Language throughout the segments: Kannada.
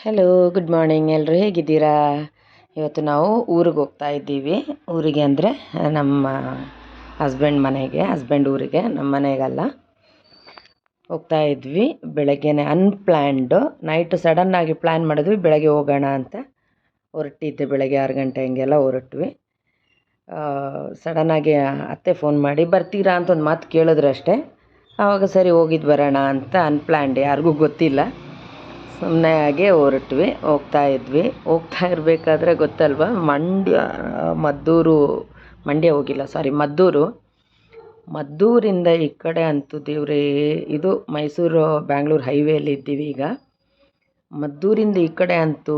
Hello, good morning. ಎಲ್ಲರೂ ಹೇಗಿದ್ದೀರಾ? ಇವತ್ತು ನಾವು ಊರಿಗೆ ಹೋಗ್ತಾ ಇದ್ದೀವಿ. ಊರಿಗೆ ಅಂದರೆ ನಮ್ಮ ಹಸ್ಬೆಂಡ್ ಊರಿಗೆ, ನಮ್ಮ ಮನೆಗಲ್ಲ. ಹೋಗ್ತಾ ಇದ್ವಿ. ಬೆಳಗ್ಗೆನೆ ಅನ್ಪ್ಲ್ಯಾನ್ಡು, ನೈಟು ಸಡನ್ನಾಗಿ ಪ್ಲ್ಯಾನ್ ಮಾಡಿದ್ವಿ ಬೆಳಗ್ಗೆ ಹೋಗೋಣ ಅಂತ. ಹೊರಟಿದ್ದೆ ಬೆಳಗ್ಗೆ 6 ಗಂಟೆ ಹಂಗೆಲ್ಲ ಹೊರಟ್ವಿ. ಸಡನ್ನಾಗಿ ಅತ್ತೆ ಫೋನ್ ಮಾಡಿ ಬರ್ತೀರಾ ಅಂತ ಒಂದು ಮಾತು ಕೇಳಿದ್ರು ಅಷ್ಟೇ. ಆವಾಗ ಸರಿ ಹೋಗಿದ್ದು ಬರೋಣ ಅಂತ ಅನ್ಪ್ಲ್ಯಾನ್ಡ್, ಯಾರಿಗೂ ಗೊತ್ತಿಲ್ಲ, ಸುಮ್ಮನೆ ಹಾಗೆ ಹೊರಟ್ವಿ. ಹೋಗ್ತಾ ಇರಬೇಕಾದ್ರೆ ಗೊತ್ತಲ್ವ, ಮದ್ದೂರಿಂದ ಈ ಕಡೆ ಅಂತೂ ದೇವ್ರೇ, ಇದು ಮೈಸೂರು ಬ್ಯಾಂಗ್ಳೂರು ಹೈವೇಲಿ ಇದ್ದೀವಿ ಈಗ. ಮದ್ದೂರಿಂದ ಈ ಕಡೆ ಅಂತೂ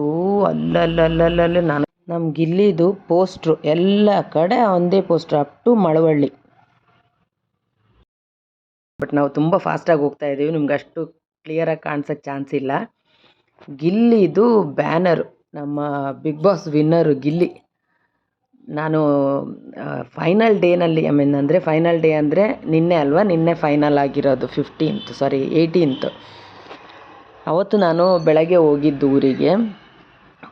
ಅಲ್ಲಲ್ಲಲ್ಲಲ್ಲಿ ನಮ್ಗೆ ಇಲ್ಲಿದು ಪೋಸ್ಟ್ರು ಎಲ್ಲ ಕಡೆ ಒಂದೇ poster, up to Malavalli. But ನಾವು ತುಂಬ ಫಾಸ್ಟಾಗಿ ಹೋಗ್ತಾ ಇದ್ದೀವಿ, ನಿಮ್ಗೆ ಅಷ್ಟು ಕ್ಲಿಯರಾಗಿ ಕಾಣಿಸೋಕ್ಕೆ ಚಾನ್ಸ್ ಇಲ್ಲ. ಗಿಲ್ಲಿದು ಬ್ಯಾನರು, ನಮ್ಮ ಬಿಗ್ ಬಾಸ್ ವಿನ್ನರು ಗಿಲ್ಲಿ. ನಾನು ಫೈನಲ್ ಡೇನಲ್ಲಿ, ಫೈನಲ್ ಡೇ ಅಂದರೆ ನಿನ್ನೆ ಫೈನಲ್ ಆಗಿರೋದು, 18th. ಅವತ್ತು ನಾನು ಬೆಳಗ್ಗೆ ಹೋಗಿದ್ದು ಊರಿಗೆ.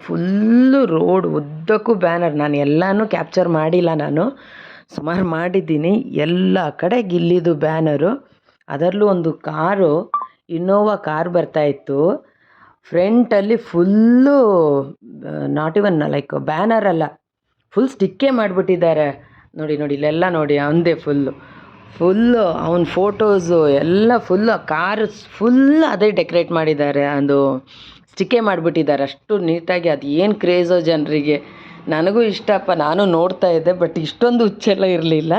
ಫುಲ್ಲು ರೋಡ್ ಉದ್ದಕ್ಕೂ ಬ್ಯಾನರ್. ನಾನು ಎಲ್ಲನೂ ಕ್ಯಾಪ್ಚರ್ ಮಾಡಿಲ್ಲ, ನಾನು ಸುಮಾರು ಮಾಡಿದ್ದೀನಿ. ಎಲ್ಲ ಕಡೆ ಗಿಲ್ಲಿದು ಬ್ಯಾನರು. ಅದರಲ್ಲೂ ಒಂದು ಕಾರು, ಇನ್ನೋವಾ ಕಾರ್ ಬರ್ತಾಯಿತ್ತು. ಫ್ರಂಟಲ್ಲಿ full not even like banner ಅಲ್ಲ, ಫುಲ್ ಸ್ಟಿಕ್ಕೇ ಮಾಡಿಬಿಟ್ಟಿದ್ದಾರೆ. ನೋಡಿ ಇಲ್ಲೆಲ್ಲ ನೋಡಿ, ಅವಂದೇ ಫುಲ್ಲು ಅವನ ಫೋಟೋಸು ಎಲ್ಲ ಫುಲ್ಲು, ಕಾರು ಫುಲ್ ಅದೇ ಡೆಕೋರೇಟ್ ಮಾಡಿದ್ದಾರೆ, ಅದು ಸ್ಟಿಕ್ಕೇ ಮಾಡಿಬಿಟ್ಟಿದ್ದಾರೆ ಅಷ್ಟು ನೀಟಾಗಿ. ಅದು ಏನು ಕ್ರೇಜೋ ಜನರಿಗೆ. ನನಗೂ ಇಷ್ಟಪ್ಪ, ನಾನು ನೋಡ್ತಾ ಇದ್ದೆ, ಬಟ್ ಇಷ್ಟೊಂದು ಹುಚ್ಚೆಲ್ಲ ಇರಲಿಲ್ಲ.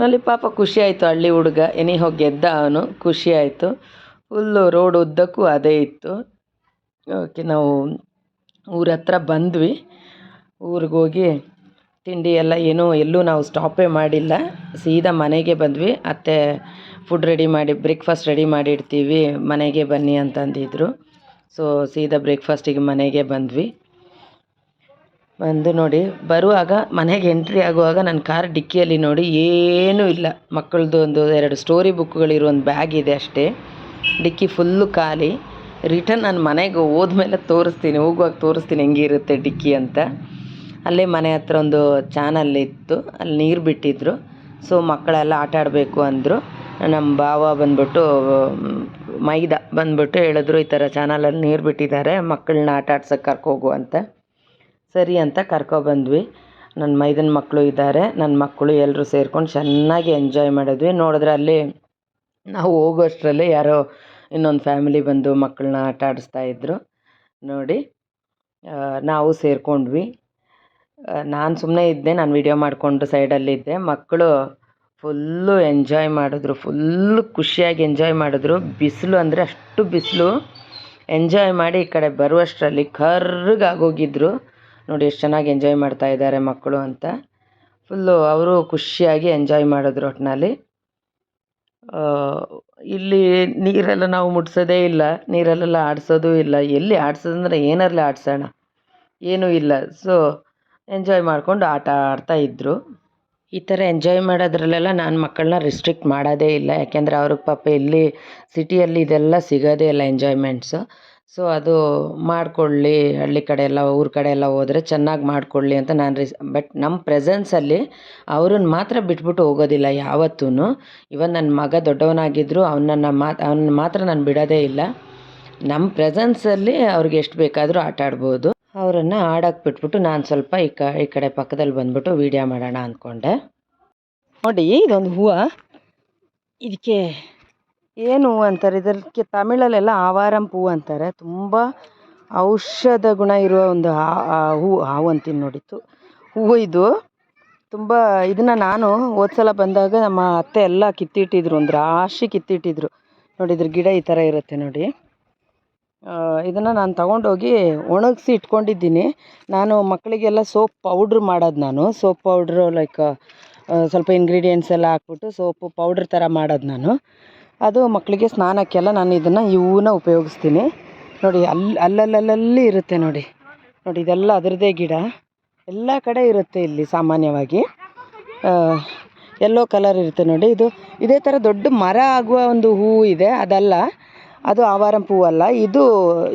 ನಲ್ಲಿ ಪಾಪ ಖುಷಿ ಆಯಿತು, ಹಳ್ಳಿ ಹುಡುಗ ಎನಿಹೋ ಗೆದ್ದ, ಅವನು ಖುಷಿ ಆಯಿತು. ಫುಲ್ಲು ರೋಡ್ ಉದ್ದಕ್ಕೂ ಅದೇ ಇತ್ತು. ಓಕೆ, ನಾವು ಊರ ಹತ್ರ ಬಂದ್ವಿ. ಊರಿಗೆ ಹೋಗಿ ತಿಂಡಿ ಎಲ್ಲ ಎಲ್ಲೂ ನಾವು ಸ್ಟಾಪೇ ಮಾಡಿಲ್ಲ, ಸೀದಾ ಮನೆಗೆ ಬಂದ್ವಿ. ಅತ್ತೆ ಬ್ರೇಕ್ಫಾಸ್ಟ್ ರೆಡಿ ಮಾಡಿಡ್ತೀವಿ, ಮನೆಗೆ ಬನ್ನಿ ಅಂತಂದಿದ್ರು. ಸೊ ಸೀದಾ ಬ್ರೇಕ್ಫಾಸ್ಟಿಗೆ ಮನೆಗೆ ಬಂದ್ವಿ. ನೋಡಿ, ಬರುವಾಗ ಮನೆಗೆ ಎಂಟ್ರಿ ಆಗುವಾಗ ನನ್ನ ಕಾರ್ ಡಿಕ್ಕಿಯಲ್ಲಿ ನೋಡಿ ಏನೂ ಇಲ್ಲ. ಮಕ್ಕಳದ್ದು 2 ಸ್ಟೋರಿ ಬುಕ್ಗಳಿರೋ ಒಂದು ಬ್ಯಾಗ್ ಇದೆ ಅಷ್ಟೇ. ಡಿಕ್ಕಿ ಫುಲ್ಲು ಖಾಲಿ. ರಿಟರ್ನ್ ನಾನು ಮನೆಗೆ ಹೋದ್ಮೇಲೆ ಹೋಗುವಾಗ ತೋರಿಸ್ತೀನಿ ಹೆಂಗಿರುತ್ತೆ ಡಿಕ್ಕಿ ಅಂತ. ಅಲ್ಲೇ ಮನೆ ಹತ್ರ ಒಂದು ಚಾನಲ್ ಇತ್ತು, ಅಲ್ಲಿ ನೀರು ಬಿಟ್ಟಿದ್ರು. ಸೊ ಮಕ್ಕಳೆಲ್ಲ ಆಟ ಆಡಬೇಕು ಅಂದರು. ನಮ್ಮ ಭಾವ ಬಂದ್ಬಿಟ್ಟು ಹೇಳಿದ್ರು, ಈ ಥರ ಚಾನಲಲ್ಲಿ ನೀರು ಬಿಟ್ಟಿದ್ದಾರೆ, ಮಕ್ಕಳನ್ನ ಆಟ ಆಡ್ಸೋಕ್ಕೆ ಕರ್ಕೋಗು ಅಂತ. ಸರಿ ಅಂತ ಕರ್ಕೊಬಂದ್ವಿ. ನನ್ನ ಮೈದನ ಮಕ್ಕಳು ಇದ್ದಾರೆ, ನನ್ನ ಮಕ್ಕಳು ಎಲ್ಲರೂ ಸೇರ್ಕೊಂಡು ಚೆನ್ನಾಗಿ ಎಂಜಾಯ್ ಮಾಡಿದ್ವಿ. ನೋಡಿದ್ರೆ ಅಲ್ಲಿ ನಾವು ಹೋಗೋಷ್ಟರಲ್ಲೇ ಯಾರೋ ಇನ್ನೊಂದು ಫ್ಯಾಮಿಲಿ ಬಂದು ಮಕ್ಕಳನ್ನ ಆಟ ಆಡಿಸ್ತಾಯಿದ್ರು. ನೋಡಿ, ನಾವು ಸೇರಿಕೊಂಡ್ವಿ. ನಾನು ಸುಮ್ಮನೆ ಇದ್ದೆ, ನಾನು ವಿಡಿಯೋ ಮಾಡಿಕೊಂಡು ಸೈಡಲ್ಲಿದ್ದೆ. ಮಕ್ಕಳು ಫುಲ್ಲು ಎಂಜಾಯ್ ಮಾಡಿದ್ರು, ಫುಲ್ಲು ಖುಷಿಯಾಗಿ ಎಂಜಾಯ್ ಮಾಡಿದ್ರು. ಬಿಸಿಲು ಅಂದರೆ ಅಷ್ಟು ಬಿಸಿಲು. ಎಂಜಾಯ್ ಮಾಡಿ ಈ ಕಡೆ ಬರುವಷ್ಟರಲ್ಲಿ ಕರ್ರಗಾಗೋಗಿದ್ರು. ನೋಡಿ ಎಷ್ಟು ಚೆನ್ನಾಗಿ ಎಂಜಾಯ್ ಮಾಡ್ತಾ ಇದ್ದಾರೆ ಮಕ್ಕಳು ಅಂತ. ಫುಲ್ಲು ಅವರು ಖುಷಿಯಾಗಿ ಎಂಜಾಯ್ ಮಾಡಿದ್ರು ಒಟ್ಟಿನಲ್ಲಿ. ಇಲ್ಲಿ ನೀರೆಲ್ಲ ನಾವು ಮುಟ್ಸೋದೇ ಇಲ್ಲ, ನೀರಲ್ಲೆಲ್ಲ ಆಡಿಸೋದೂ ಇಲ್ಲ. ಎಲ್ಲಿ ಆಡ್ಸೋದಂದರೆ ಏನಾರಲ್ಲೇ ಆಡ್ಸೋಣ, ಏನೂ ಇಲ್ಲ. ಸೊ ಎಂಜಾಯ್ ಮಾಡಿಕೊಂಡು ಆಟ ಆಡ್ತಾಯಿದ್ರು. ಈ ಥರ ಎಂಜಾಯ್ ಮಾಡೋದ್ರಲ್ಲೆಲ್ಲ ನಾನು ಮಕ್ಕಳನ್ನ ರಿಸ್ಟ್ರಿಕ್ಟ್ ಮಾಡೋದೇ ಇಲ್ಲ, ಯಾಕೆಂದರೆ ಅವ್ರಿಗೆ ಪಾಪ ಇಲ್ಲಿ ಸಿಟಿಯಲ್ಲಿ ಇದೆಲ್ಲ ಸಿಗೋದೇ ಇಲ್ಲ ಎಂಜಾಯ್ಮೆಂಟ್ಸು. ಸೊ ಅದು ಮಾಡಿಕೊಳ್ಳಿ, ಹಳ್ಳಿ ಕಡೆ ಎಲ್ಲ ಊರ ಕಡೆ ಎಲ್ಲ ಹೋದರೆ ಚೆನ್ನಾಗಿ ಮಾಡಿಕೊಳ್ಳಿ ಅಂತ ಬಟ್ ನಮ್ಮ ಪ್ರೆಸೆನ್ಸಲ್ಲಿ ಅವ್ರನ್ನ ಮಾತ್ರ ಬಿಟ್ಬಿಟ್ಟು ಹೋಗೋದಿಲ್ಲ ಯಾವತ್ತೂ. ಇವನ್ ನನ್ನ ಮಗ ದೊಡ್ಡವನಾಗಿದ್ದರೂ ಅವನ್ನ ಮಾತ್ರ ನಾನು ಬಿಡೋದೇ ಇಲ್ಲ. ನಮ್ಮ ಪ್ರೆಸೆನ್ಸಲ್ಲಿ ಅವ್ರಿಗೆ ಎಷ್ಟು ಬೇಕಾದರೂ ಆಟ ಆಡ್ಬೋದು. ಅವರನ್ನು ಆಡೋಕ್ಕೆ ಬಿಟ್ಬಿಟ್ಟು ನಾನು ಸ್ವಲ್ಪ ಈ ಕಡೆ ಪಕ್ಕದಲ್ಲಿ ಬಂದ್ಬಿಟ್ಟು ವೀಡಿಯೋ ಮಾಡೋಣ ಅಂದ್ಕೊಂಡೆ. ನೋಡಿ, ಇದೊಂದು ಹೂವು, ಇದಕ್ಕೆ ಏನು ಹೂವು ಅಂತಾರೆ, ಇದಕ್ಕೆ ತಮಿಳಲ್ಲೆಲ್ಲ ಆವಾರಂ ಹೂವು ಅಂತಾರೆ. ತುಂಬ ಔಷಧ ಗುಣ ಇರುವ ಒಂದು ಹಾವು ಅಂತೀನಿ ನೋಡಿತ್ತು ಹೂವು ಇದು. ತುಂಬ ಇದನ್ನು ನಾನು ಹೋದ್ಸಲ ಬಂದಾಗ ನಮ್ಮ ಅತ್ತೆ ಎಲ್ಲ ಕಿತ್ತಿಟ್ಟಿದ್ರು, ಒಂದು ರಾಶಿ ಕಿತ್ತಿಟ್ಟಿದ್ರು. ನೋಡಿ, ಇದ್ರ ಗಿಡ ಈ ಥರ ಇರುತ್ತೆ ನೋಡಿ. ಇದನ್ನು ನಾನು ತೊಗೊಂಡೋಗಿ ಒಣಗಿಸಿ ಇಟ್ಕೊಂಡಿದ್ದೀನಿ. ನಾನು ಮಕ್ಕಳಿಗೆಲ್ಲ ಸೋಪ್ ಪೌಡ್ರು ಲೈಕ್ ಸ್ವಲ್ಪ ಇಂಗ್ರೀಡಿಯೆಂಟ್ಸ್ ಎಲ್ಲ ಹಾಕ್ಬಿಟ್ಟು ಸೋಪು ಪೌಡ್ರ್ ಥರ ಮಾಡೋದು ನಾನು. ಅದು ಮಕ್ಕಳಿಗೆ ಸ್ನಾನಕ್ಕೆಲ್ಲ ನಾನು ಈ ಹೂವನ್ನ ಉಪಯೋಗಿಸ್ತೀನಿ. ನೋಡಿ, ಅಲ್ಲಲ್ಲಿ ಇರುತ್ತೆ ನೋಡಿ. ಇದೆಲ್ಲ ಅದರದ್ದೇ ಗಿಡ, ಎಲ್ಲ ಕಡೆ ಇರುತ್ತೆ ಇಲ್ಲಿ ಸಾಮಾನ್ಯವಾಗಿ. ಯೆಲ್ಲೋ ಕಲರ್ ಇರುತ್ತೆ ನೋಡಿ. ಇದೇ ಥರ ದೊಡ್ಡ ಮರ ಆಗುವ ಒಂದು ಹೂವು ಇದೆ, ಅದಲ್ಲ, ಅದು ಆವಾರಂ ಹೂವಲ್ಲ. ಇದು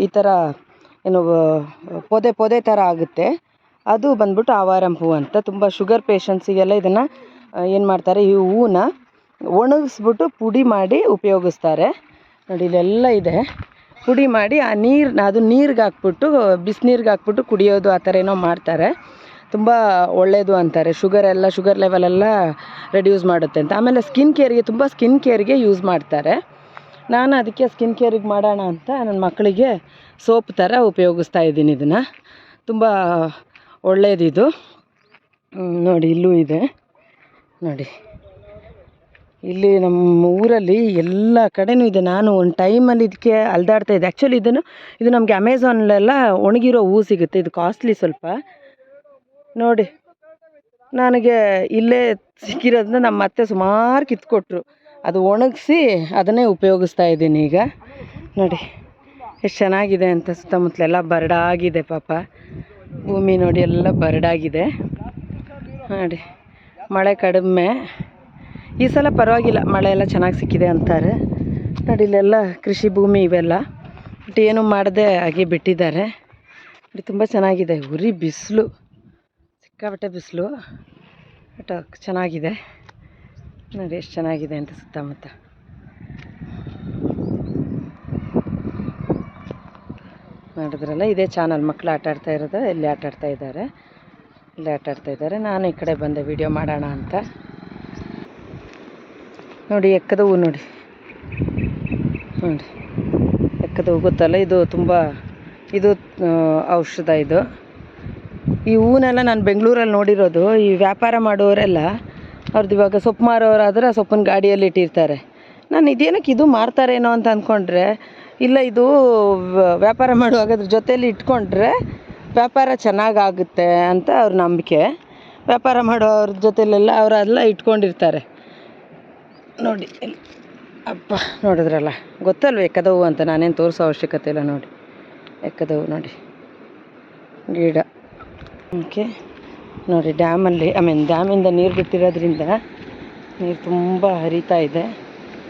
ಈ ಥರ ಏನು ಪೊದೆ ಪೊದೆ ಥರ ಆಗುತ್ತೆ, ಅದು ಬಂದ್ಬಿಟ್ಟು ಆವಾರಂ ಹೂವು ಅಂತ. ತುಂಬ ಶುಗರ್ ಪೇಷಂಟ್ಸಿಗೆಲ್ಲ ಇದನ್ನು ಏನು ಮಾಡ್ತಾರೆ, ಈ ಹೂವನ್ನ ಒಣಗಿಸ್ಬಿಟ್ಟು ಪುಡಿ ಮಾಡಿ ಉಪಯೋಗಿಸ್ತಾರೆ. ನೋಡಿ ಇಲ್ಲೆಲ್ಲ ಇದೆ. ಪುಡಿ ಮಾಡಿ ಆ ನೀರನ್ನ ಅದು ನೀರಿಗೆ ಹಾಕ್ಬಿಟ್ಟು ಬಿಸಿನೀರಿಗೆ ಹಾಕ್ಬಿಟ್ಟು ಕುಡಿಯೋದು ಆ ಥರ ಏನೋ ಮಾಡ್ತಾರೆ. ತುಂಬ ಒಳ್ಳೆಯದು ಅಂತಾರೆ. ಶುಗರ್ ಲೆವೆಲೆಲ್ಲ ರೆಡ್ಯೂಸ್ ಮಾಡುತ್ತೆ ಅಂತ. ಆಮೇಲೆ ಸ್ಕಿನ್ ಕೇರ್ಗೆ ಯೂಸ್ ಮಾಡ್ತಾರೆ. ನಾನು ಅದಕ್ಕೆ ಸ್ಕಿನ್ ಕೇರಿಗೆ ಮಾಡೋಣ ಅಂತ ನನ್ನ ಮಕ್ಕಳಿಗೆ ಸೋಪ್ ಥರ ಉಪಯೋಗಿಸ್ತಾ ಇದ್ದೀನಿ ಇದನ್ನು. ತುಂಬ ಒಳ್ಳೆಯದಿದು. ನೋಡಿ ಇಲ್ಲೂ ಇದೆ ನೋಡಿ. ಇಲ್ಲಿ ನಮ್ಮ ಊರಲ್ಲಿ ಎಲ್ಲ ಕಡೆನೂ ಇದೆ. ನಾನು ಒಂದು ಟೈಮಲ್ಲಿ ಇದಕ್ಕೆ ಅಲ್ದಾಡ್ತಾ ಇದ್ದೆ. ಆ್ಯಕ್ಚುಲಿ ಇದು ನಮಗೆ ಅಮೆಝಾನಲ್ಲೆಲ್ಲ ಒಣಗಿರೋ ಹೂವು ಸಿಗುತ್ತೆ. ಇದು ಕಾಸ್ಟ್ಲಿ ಸ್ವಲ್ಪ. ನೋಡಿ ನನಗೆ ಇಲ್ಲೇ ಸಿಕ್ಕಿರೋದನ್ನ ನಮ್ಮ ಅತ್ತೆ ಸುಮಾರು ಕಿತ್ಕೊಟ್ರು. ಅದು ಒಣಗಿಸಿ ಅದನ್ನೇ ಉಪಯೋಗಿಸ್ತಾ ಇದ್ದೀನಿ ಈಗ. ನೋಡಿ ಎಷ್ಟು ಚೆನ್ನಾಗಿದೆ ಅಂತ. ಸುತ್ತಮುತ್ತಲೆಲ್ಲ ಬರಡಾಗಿದೆ ಪಾಪ. ಭೂಮಿ ನೋಡಿ ಎಲ್ಲ ಬರಡಾಗಿದೆ ನೋಡಿ. ಮಳೆ ಕಡಿಮೆ ಈ ಸಲ, ಪರವಾಗಿಲ್ಲ, ಮಳೆ ಎಲ್ಲ ಚೆನ್ನಾಗಿ ಸಿಕ್ಕಿದೆ ಅಂತಾರೆ. ನೋಡಿ ಇಲ್ಲೆಲ್ಲ ಕೃಷಿ ಭೂಮಿ ಇವೆಲ್ಲ, ಬಟ್ ಏನೂ ಮಾಡದೆ ಹಾಗೆ ಬಿಟ್ಟಿದ್ದಾರೆ. ನೋಡಿ ತುಂಬ ಚೆನ್ನಾಗಿದೆ. ಉರಿ ಬಿಸಿಲು, ಸಿಕ್ಕಾಪಟ್ಟೆ ಬಿಸಿಲು, ಬಟ್ ಚೆನ್ನಾಗಿದೆ. ನೋಡಿ ಎಷ್ಟು ಚೆನ್ನಾಗಿದೆ ಅಂತ ಸುತ್ತಮುತ್ತ. ನೋಡಿದ್ರಲ್ಲ, ಇದೇ ಚಾನಲ್. ಮಕ್ಕಳು ಆಟಾಡ್ತಾ ಇರೋದು ಇಲ್ಲಿ ಆಟಾಡ್ತಾ ಇದ್ದಾರೆ. ನಾನು ಈ ಕಡೆ ಬಂದೆ ವಿಡಿಯೋ ಮಾಡೋಣ ಅಂತ. ನೋಡಿ ಎಕ್ಕದ ಹೂವು ನೋಡಿ ಎಕ್ಕದ ಹೂವು ಗೊತ್ತಲ್ಲ, ಇದು ತುಂಬ ಔಷಧ ಇದು. ಈ ಹೂವನ್ನೆಲ್ಲ ನಾನು ಬೆಂಗಳೂರಲ್ಲಿ ನೋಡಿರೋದು. ಈ ವ್ಯಾಪಾರ ಮಾಡೋರೆಲ್ಲ ಅವ್ರದ್ದು ಇವಾಗ ಸೊಪ್ಪು ಮಾರೋರಾದ್ರೆ ಸೊಪ್ಪಿನ ಗಾಡಿಯಲ್ಲಿ ಇಟ್ಟಿರ್ತಾರೆ. ನಾನು ಇದೇನಕ್ಕೆ ಇದು ಮಾರ್ತಾರೇನೋ ಅಂತ ಅಂದ್ಕೊಂಡ್ರೆ, ಇಲ್ಲ, ಇದು ವ್ಯಾಪಾರ ಮಾಡುವಾಗ ಅದ್ರ ಜೊತೆಯಲ್ಲಿ ಇಟ್ಕೊಂಡ್ರೆ ವ್ಯಾಪಾರ ಚೆನ್ನಾಗಾಗುತ್ತೆ ಅಂತ ಅವ್ರ ನಂಬಿಕೆ. ವ್ಯಾಪಾರ ಮಾಡೋರ ಜೊತೆಲೆಲ್ಲ ಅವರೆಲ್ಲ ಇಟ್ಕೊಂಡಿರ್ತಾರೆ. ನೋಡಿ ಅಪ್ಪ, ನೋಡಿದ್ರಲ್ಲ, ಗೊತ್ತಲ್ವ ಎಕ್ಕದ ಹೂವು ಅಂತ. ನಾನೇನು ತೋರಿಸೋ ಅವಶ್ಯಕತೆ ಇಲ್ಲ. ನೋಡಿ ಎಕ್ಕದ ಹೂವು ನೋಡಿ, ಗಿಡ. ಓಕೆ ನೋಡಿ, ಡ್ಯಾಮಿಂದ ನೀರು ಬಿಟ್ಟಿರೋದ್ರಿಂದ ನೀರು ತುಂಬ ಹರಿತಾ ಇದೆ.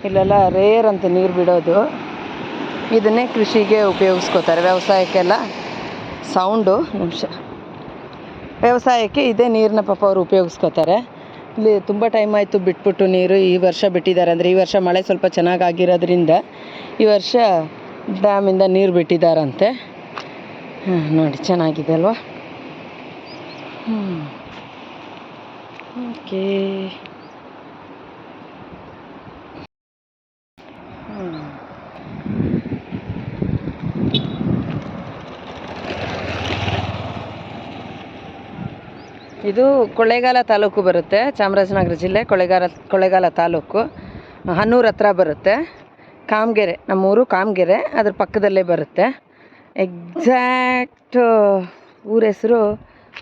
ಇಲ್ಲೆಲ್ಲ ರೇರ್ ಅಂತ ನೀರು ಬಿಡೋದು. ಇದನ್ನೇ ಕೃಷಿಗೆ ಉಪಯೋಗಿಸ್ಕೋತಾರೆ, ವ್ಯವಸಾಯಕ್ಕೆಲ್ಲ. ಸೌಂಡು ವ್ಯವಸಾಯಕ್ಕೆ ಇದೇ ನೀರನ್ನ ಪಾಪ ಅವರು ಉಪಯೋಗಿಸ್ಕೋತಾರೆ. ಇಲ್ಲಿ ತುಂಬ ಟೈಮ್ ಆಯಿತು ಬಿಟ್ಬಿಟ್ಟು ನೀರು. ಈ ವರ್ಷ ಬಿಟ್ಟಿದ್ದಾರೆ. ಅಂದರೆ ಈ ವರ್ಷ ಮಳೆ ಸ್ವಲ್ಪ ಚೆನ್ನಾಗಾಗಿರೋದ್ರಿಂದ ಈ ವರ್ಷ ಡ್ಯಾಮಿಂದ ನೀರು ಬಿಟ್ಟಿದ್ದಾರಂತೆ. ನೋಡಿ ಚೆನ್ನಾಗಿದೆ ಅಲ್ವಾ. ಓಕೆ. ಇದು ಕೊಳ್ಳೇಗಾಲ ತಾಲೂಕು ಬರುತ್ತೆ, ಚಾಮರಾಜನಗರ ಜಿಲ್ಲೆ. ಕೊಳ್ಳೇಗಾಲ ತಾಲೂಕು, ಹನ್ನೂರು ಹತ್ರ ಬರುತ್ತೆ. ಕಾಮಗೆರೆ, ನಮ್ಮೂರು ಕಾಮಗೆರೆ, ಅದ್ರ ಪಕ್ಕದಲ್ಲೇ ಬರುತ್ತೆ. ಎಕ್ಸಾಕ್ಟ್ ಊರ ಹೆಸರು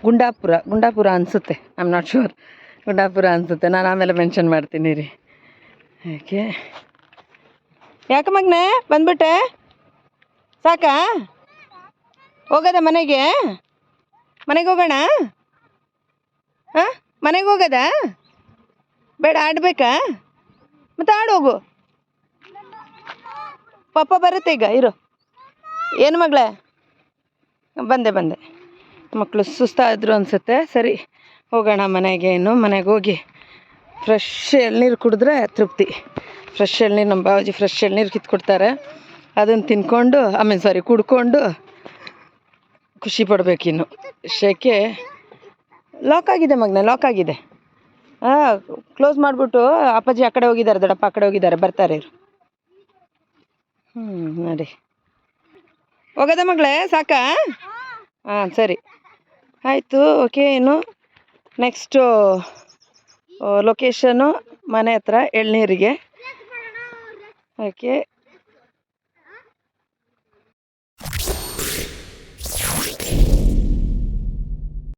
ಗುಂಡಾಪುರ ಅನಿಸುತ್ತೆ. I am not sure. Gundapura ಅನಿಸುತ್ತೆ. ನಾನು ಆಮೇಲೆ ಮೆನ್ಷನ್ ಮಾಡ್ತೀನಿ ರೀ. ಓಕೆ. ಯಾಕೆ ಮಗನೇ ಬಂದ್ಬಿಟ್ಟೆ? ಸಾಕಾ? ಹೋಗೋದ ಮನೆಗೆ ಹೋಗೋಣ? ಹಾಂ, ಮನೆಗೆ ಹೋಗೋದ? ಬೇಡ, ಆಡಬೇಕಾ? ಮತ್ತು ಆಡೋಗು. ಪಪ್ಪ ಬರುತ್ತೆ ಈಗ, ಇರು. ಏನು ಮಗಳೇ? ಬಂದೆ. ಮಕ್ಕಳು ಸುಸ್ತಾದರು ಅನಿಸುತ್ತೆ. ಸರಿ, ಹೋಗೋಣ ಮನೆಗೆ. ಮನೆಗೆ ಹೋಗಿ ಫ್ರೆಶ್ ಎಳ್ನೀರು ಕುಡಿದ್ರೆ ತೃಪ್ತಿ. ಫ್ರೆಶ್ ಎಳ್ನೀರು, ನಮ್ಮ ಬಾವಾಜಿ ಫ್ರೆಶ್ ಎಳ್ನೀರು ಕಿತ್ಕೊಡ್ತಾರೆ. ಅದನ್ನು ತಿನ್ಕೊಂಡು ಕುಡ್ಕೊಂಡು ಖುಷಿ ಪಡಬೇಕಿನ್ನು. ಶೆಕೆ ಲಾಕ್ ಆಗಿದೆ ಮಗನೇ, ಲಾಕ್ ಆಗಿದೆ. ಕ್ಲೋಸ್ ಮಾಡಿಬಿಟ್ಟು ಅಪ್ಪಾಜಿ ಆ ಕಡೆ ಹೋಗಿದ್ದಾರೆ, ದೊಡ್ಡಪ್ಪ ಆ ಕಡೆ ಹೋಗಿದ್ದಾರೆ, ಬರ್ತಾರೆ ಇರು. ನೋಡಿ, ಹೋಗೋದ ಮಗಳೇ? ಸಾಕಾ? ಹಾಂ, ಸರಿ, ಆಯಿತು. ಓಕೆ. ಇನ್ನು ನೆಕ್ಸ್ಟು ಲೊಕೇಶನ್ನು ಮನೆ ಹತ್ರ ಎಳ್ನೀರಿಗೆ. ಓಕೆ.